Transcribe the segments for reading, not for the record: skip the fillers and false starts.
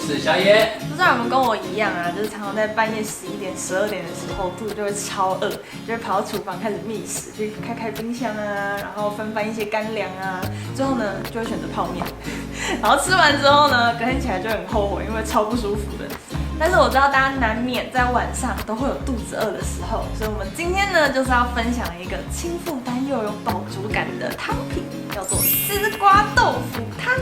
是小野。不知道有没有跟我一样啊，就是常常在半夜11点、12点的时候，肚子就会超饿，就会跑到厨房开始觅食，去开冰箱啊，然后翻一些干粮啊，最后呢就会选择泡面，然后吃完之后呢，隔天起来就很后悔，因为超不舒服的。但是我知道大家难免在晚上都会有肚子饿的时候，所以我们今天呢就是要分享一个轻负担又有饱足感的汤品，叫做丝瓜豆腐汤。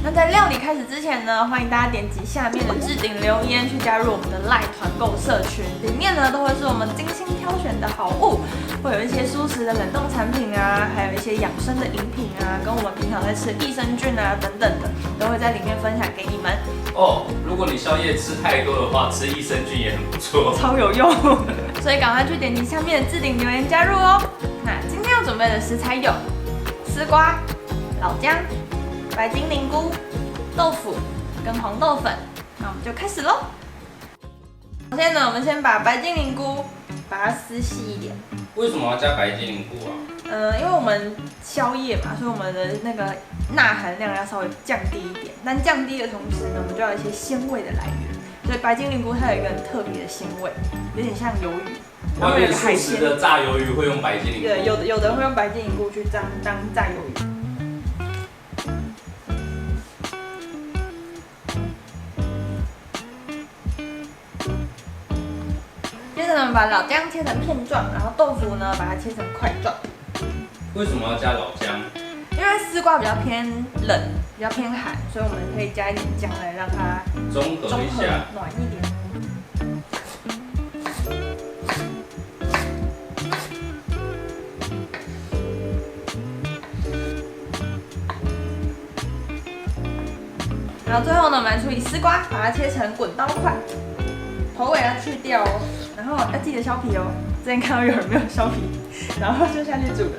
那在料理开始之前呢，欢迎大家点击下面的置顶留言去加入我们的赖团购社群，里面呢都会是我们精心挑选的好物，会有一些蔬食的冷冻产品啊，还有一些养生的饮品啊，跟我们平常在吃的益生菌啊等等的，都会在里面分享给你们。哦，如果你宵夜吃太多的话，吃益生菌也很不错，超有用，所以赶快去点击下面的置顶留言加入哦。那今天要准备的食材有丝瓜、老姜、白金灵菇、豆腐跟黄豆粉。那我们就开始喽。首先呢，我们先把白金灵菇把它撕细一点。为什么要加白金灵菇啊？因为我们宵夜嘛，所以我们的那个钠含量要稍微降低一点。但降低的同时呢，我们就要有一些鲜味的来源。所以白金灵菇它有一个很特别的鲜味，有点像鱿鱼。然后有个海鲜的炸鱿鱼会用白金灵菇。对，有的人会用白金灵菇去当炸鱿鱼。接着呢，把老姜切成片状，然后豆腐呢把它切成块状。为什么要加老姜？因为丝瓜比较偏冷，比较偏寒，所以我们可以加一点姜来让它中和一下，暖一点。然后最后呢，我们来处理丝瓜，把它切成滚刀块，头尾要去掉哦，然后要记得削皮哦。之前看到有人没有削皮，然后就下去煮了。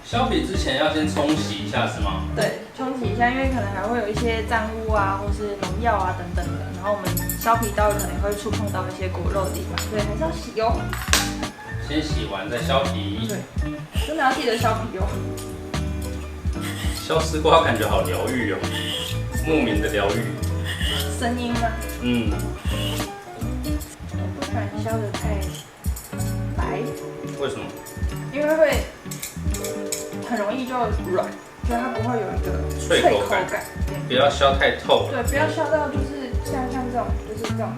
削皮之前要先冲洗一下是吗？对，冲洗一下，因为可能还会有一些脏污啊，或是农药啊等等的。然后我们削皮刀可能会触碰到一些果肉的地方，所以还是要洗哦。先洗完再削皮。对，真的要记得削皮哦。削丝瓜感觉好疗愈哦，莫名的疗愈。声音吗？嗯。我不喜欢削得太白。为什么？因为会很容易就软，所以它不会有一个脆口感。不要削太透。对，不要削到就是像这种，就是这种，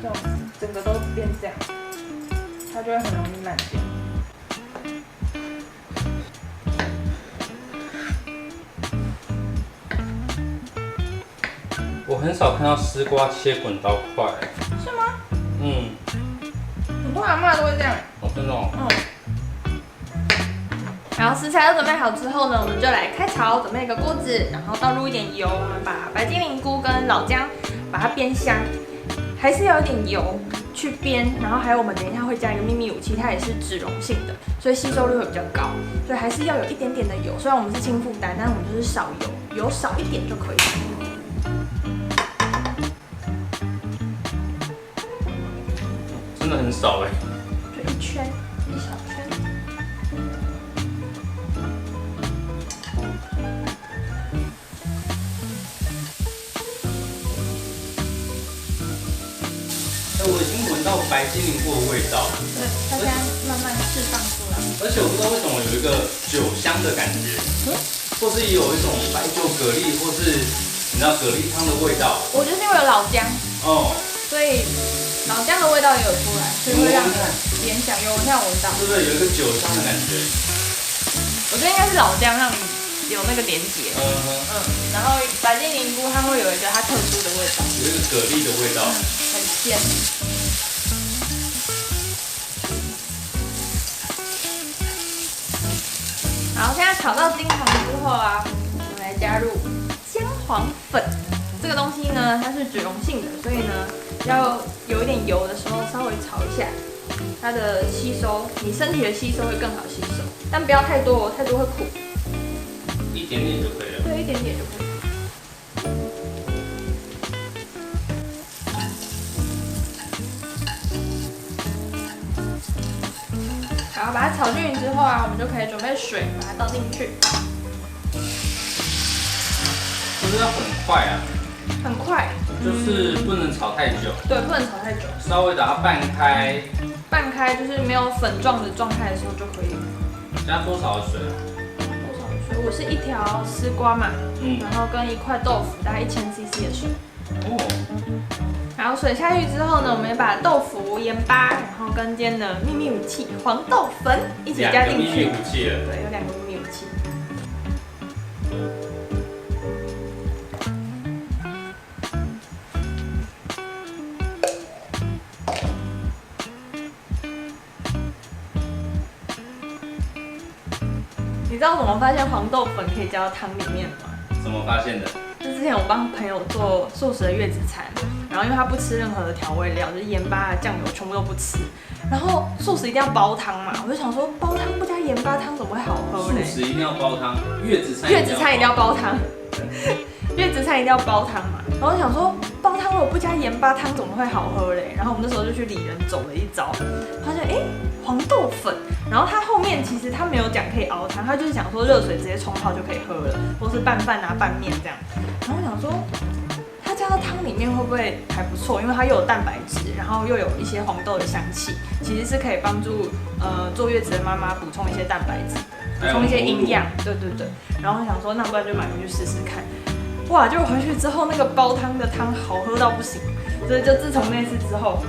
这种整个都变这样，它就会很容易烂掉。我很少看到丝瓜切滚刀块。是吗？嗯。很多阿嬷都会这样。哦，真的哦。然后食材都准备好之后呢，我们就来开炒，准备一个锅子，然后倒入一点油，我们把白金灵菇跟老姜把它煸香，还是要有点油去煸。然后还有我们等一下会加一个秘密武器，它也是脂溶性的，所以吸收率会比较高，所以还是要有一点点的油。虽然我们是轻负担，但是我们就是少油，油少一点就可以了。真的很少哎，就一圈，一小圈。我已经闻到白金灵菇的味道，对，它现在慢慢释放出来。而且我不知道为什么有一个酒香的感觉，或是也有一种白酒蛤蜊，或是你知道蛤蜊汤的味道。我觉得是因为有老姜，所以老姜的味道也有出来，所以会让你联想。有，我现在闻到，是不是有一个酒香的感觉？我觉得应该是老姜让你有那个连结。然后白金灵菇它会有一个它特殊的味道，有一个蛤蜊的味道，很鲜。好，现在炒到金黄之后啊，我们来加入姜黄粉。这个东西呢，它是脂溶性的，所以呢，要有一点油的时候稍微炒一下，它的吸收，你身体的吸收会更好吸收，但不要太多哦，太多会苦。一点点就可以了。对，一点点就可以。然后把它炒均匀之后啊，我们就可以准备水，把它倒进去。是不是要很快啊？很快，就是不能炒太久，对，不能炒太久，稍微把它拌开，拌开就是没有粉状的状态的时候就可以了。加多少的水啊？多少水？我是一条丝瓜嘛，然后跟一块豆腐，大概1000cc 的水。哦。然后水下去之后呢，我们也把豆腐、盐巴，然后跟今天的秘密武器黄豆粉一起加进去。2个秘密武器了。对，有2个秘密武器。你知道怎么发现黄豆粉可以加到汤里面吗？怎么发现的？就之前我帮朋友做素食的月子餐，然后因为他不吃任何的调味料，就是盐巴啊、酱油全部都不吃，然后素食一定要煲汤嘛，我就想说煲汤不加盐巴汤怎么会好喝嘞？素食一定要煲汤，月子餐一定要煲汤，月子餐一定要煲汤嘛。然后我想说煲汤如果不加盐巴汤怎么会好喝嘞？然后我们那时候就去里仁走了一遭，发现黄豆粉，然后它后面其实它没有讲可以熬汤，它就是讲说热水直接冲泡就可以喝了，或是拌饭啊拌面这样。然后我想说它加到汤里面会不会还不错？因为它又有蛋白质，然后又有一些黄豆的香气，其实是可以帮助坐月子的妈妈补充一些蛋白质的，补充一些营养。对对对。然后我想说那不然就买回去试试看。哇！就回去之后那个煲汤的汤好喝到不行，所以就自从那次之后。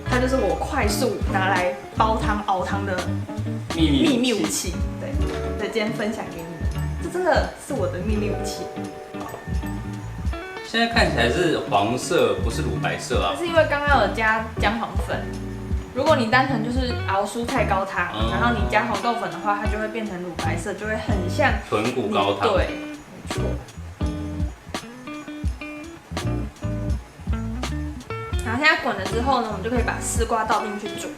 它就是我快速拿来煲汤熬汤的秘密武器，对，所以今天分享给你，这真的是我的秘密武器。现在看起来是黄色，不是乳白色啊。是因为刚刚有加姜黄粉，如果你单纯就是熬蔬菜高汤，然后你加黄豆粉的话，它就会变成乳白色，就会很像豚骨高汤。对，没错。然后现在滚了之后呢，我们就可以把丝瓜倒进去煮。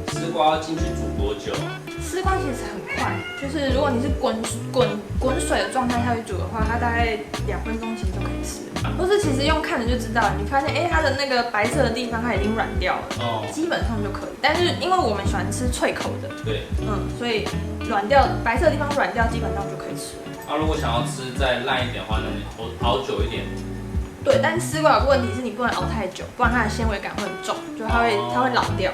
丝瓜进去煮多久？丝瓜其实很快，就是如果你是滚水的状态下去煮的话，它大概2分钟其实就可以吃。或是其实用看着就知道，你发现它的那个白色的地方它已经软掉了，基本上就可以。但是因为我们喜欢吃脆口的，对，所以白色的地方软掉，基本上就可以吃。如果想要吃再烂一点的话，那你熬久一点。对，但是丝瓜有个问题是你不能熬太久，不然它的纤维感会很重，就它会老掉。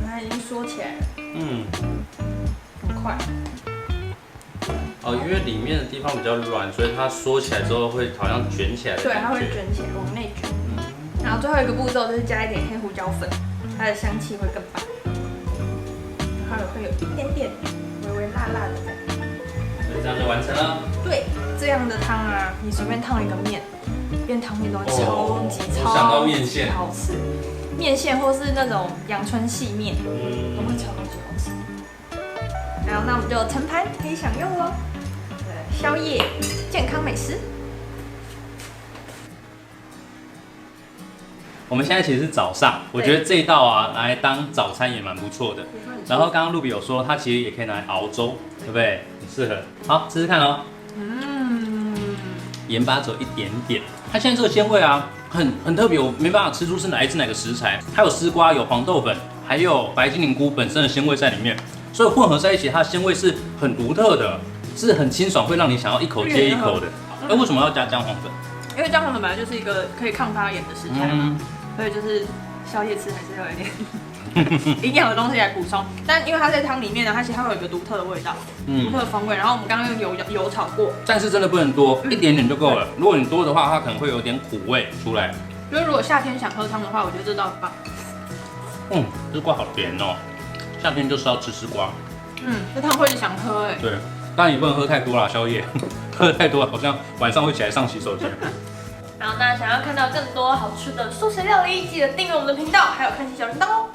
它已经缩起来了，很快。因为里面的地方比较软，所以它缩起来之后会好像卷起来的感觉。对，它会卷起来，往内卷。然后最后一个步骤就是加一点黑胡椒粉，它的香气会更棒。然后会有一点点微微辣辣的感觉。所以这样就完成了。对，这样的汤啊，你随便烫一个面，变汤面都会超级好吃。面线或是那种阳春细面，都会超级好吃。然后那我们就盛盘可以享用喽。宵夜健康美食。我们现在其实是早上，我觉得这一道啊拿来当早餐也蛮不错的。然后刚刚露比有说，它其实也可以拿来熬粥，对不对？很适合。好，试试看哦。盐巴只有一点点，它现在这个鲜味啊，很特别，我没办法吃出是哪个食材。它有丝瓜，有黄豆粉，还有白金灵菇本身的鲜味在里面，所以混合在一起，它的鲜味是很独特的。是很清爽，会让你想要一口接一口的。为什么要加姜黄粉？因为姜黄粉本来就是一个可以抗发炎的食材嘛，所以就是宵夜吃还是要有一点营养的东西来补充。但因为它在汤里面呢，它其实会有一个独特的味道，独特的风味。然后我们刚刚用油炒过，但是真的不能多，一点点就够了。如果你多的话，它可能会有点苦味出来。就是如果夏天想喝汤的话，我觉得这道很棒。丝瓜好甜哦，夏天就是要吃丝瓜。这汤会想喝哎。对。当然也不能喝太多啦，宵夜喝太多好像晚上会起来上洗手间。然后大家想要看到更多好吃的素食料理，记得订阅我们的频道，还有开启小铃铛哦。